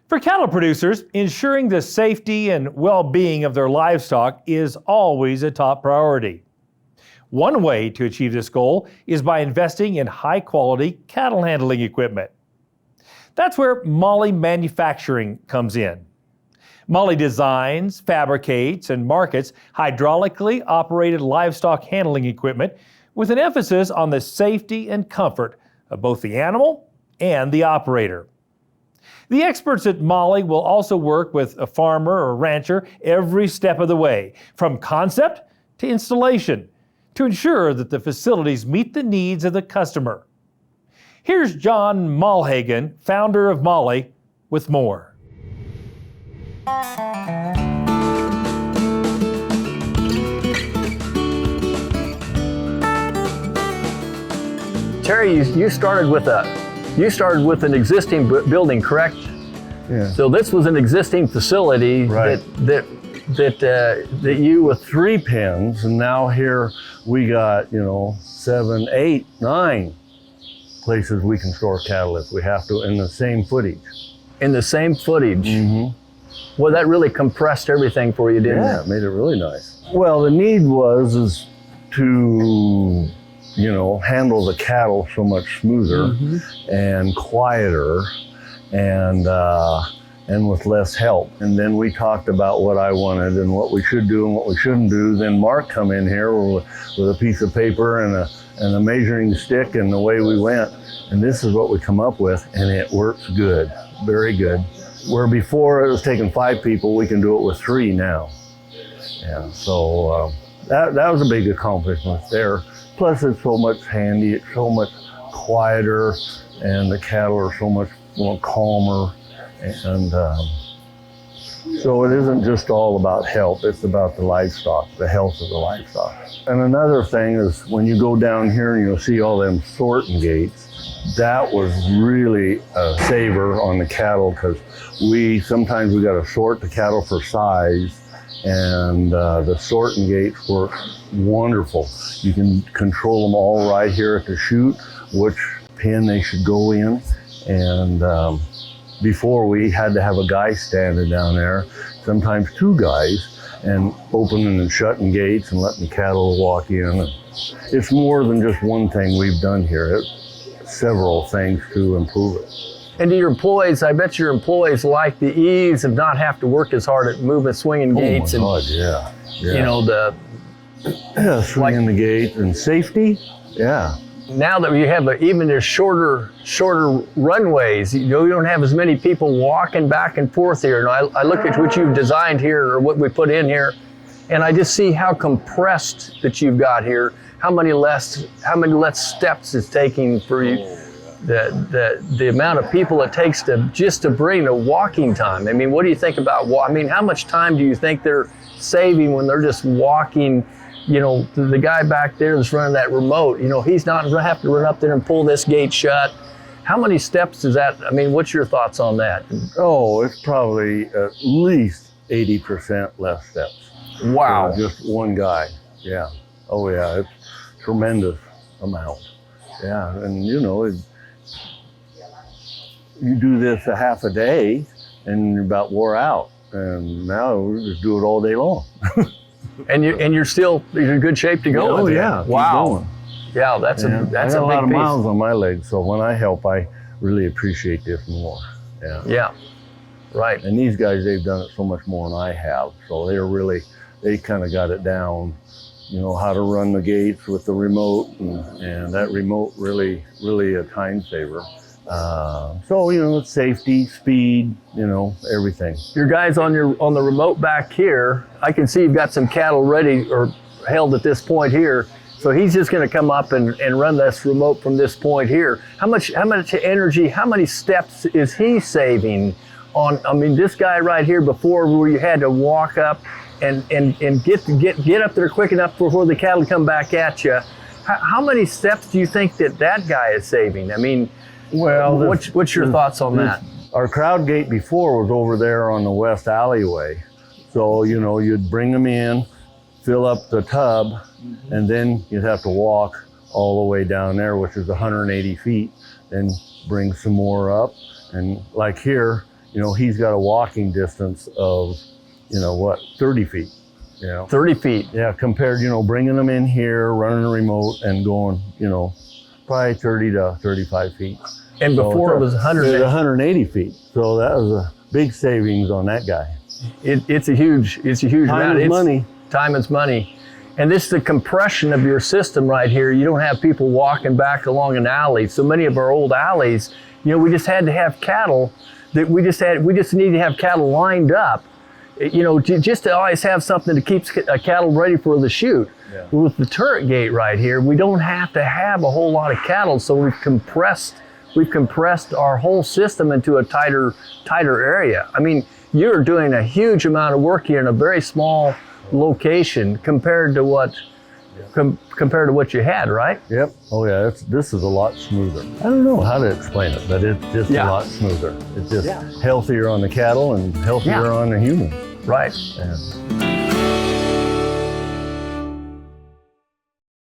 For cattle producers, ensuring the safety and well-being of their livestock is always a top priority. One way to achieve this goal is by investing in high-quality cattle handling equipment. That's where Moly Manufacturing comes in. Moly designs, fabricates, and markets hydraulically operated livestock handling equipment with an emphasis on the safety and comfort of both the animal and the operator. The experts at Moly will also work with a farmer or rancher every step of the way, from concept to installation, to ensure that the facilities meet the needs of the customer. Here's John Malhagen, founder of Moly, with more. Terry, you started with an existing building, correct? Yeah. So this was an existing facility, right, that you with 3 pens, and now here we got 7, 8, 9 places we can store cattle if we have to in the same footage. In the same footage. Mm-hmm. Well, that really compressed everything for you, didn't it? Yeah, it made it really nice. Well, the need was to handle the cattle so much smoother and quieter and with less help. And then we talked about what I wanted and what we should do and what we shouldn't do. Then Mark come in here with a piece of paper and a measuring stick, and the way we went. And this is what we come up with, and it works good, very good. Where before it was taking 5 people, we can do it with 3 now. Yeah, so that was a big accomplishment there. Plus, it's so much handy, it's so much quieter, and the cattle are so much more calmer. And so it isn't just all about help, it's about the livestock, the health of the livestock. And another thing is when you go down here and you'll see all them sorting gates, that was really a saver on the cattle, because sometimes we got to sort the cattle for size, and the sorting gates work wonderful. You can control them all right here at the chute, which pen they should go in. And before we had to have a guy standing down there, sometimes 2 guys, and opening and shutting gates and letting the cattle walk in. It's more than just one thing we've done here. It's several things to improve it. And to your employees, I bet your employees like the ease of not have to work as hard at moving, swinging gates. Oh my God, yeah. Like Swinging the gate and safety, yeah. Now that you have even there's shorter runways, you don't have as many people walking back and forth here. And I look at what you've designed here, or what we put in here, and I just see how compressed that you've got here. How many less steps it's taking for you. The amount of people it takes to bring the walking time. I mean, what do you think about how much time do you think they're saving when they're just walking? The guy back there that's running that remote, he's not going to have to run up there and pull this gate shut. How many steps is that? I mean, what's your thoughts on that? Oh, it's probably at least 80% less steps. Wow. Just one guy, yeah. Oh yeah, it's tremendous amount. Yeah, and you do this a half a day and you're about wore out. And now we just do it all day long. And you're in good shape to go. Oh yeah. Wow. Yeah, that's a big piece. I got a lot of miles on my legs, so when I help, I really appreciate this more. Yeah. Yeah. Right. And these guys, they've done it so much more than I have, so they kind of got it down. How to run the gates with the remote, and that remote really a time saver. So safety, speed, everything. Your guys on the remote back here, I can see you've got some cattle ready or held at this point here. So he's just going to come up and run this remote from this point here. How much energy, how many steps is he saving on? I mean, this guy right here before, where you had to walk up and get up there quick enough before the cattle come back at you. How many steps do you think that guy is saving? I mean, well, what's your thoughts on that? Our crowd gate before was over there on the west alleyway. So, you'd bring them in, fill up the tub, and then you'd have to walk all the way down there, which is 180 feet, then bring some more up. And like here, you know, he's got a walking distance of, you know, what, 30 feet, you know. 30 feet. Yeah, compared, you know, bringing them in here, running a remote and going, you know, probably 30 to 35 feet. And before it was 180 feet. So that was a big savings on that guy. It's a huge amount. Time is money. Time is money. And this is the compression of your system right here. You don't have people walking back along an alley. So many of our old alleys, you know, we just had to have cattle that we just need to have cattle lined up, you know, just to always have something to keep cattle ready for the shoot. Yeah. With the turret gate right here, we don't have to have a whole lot of cattle. So we've compressed our whole system into a tighter area. I mean, you're doing a huge amount of work here in a very small location compared to what you had, right? Yep. Oh yeah, this is a lot smoother. I don't know how to explain it, but it's just a lot smoother. It's just healthier on the cattle and healthier on the humans. Right. Yeah.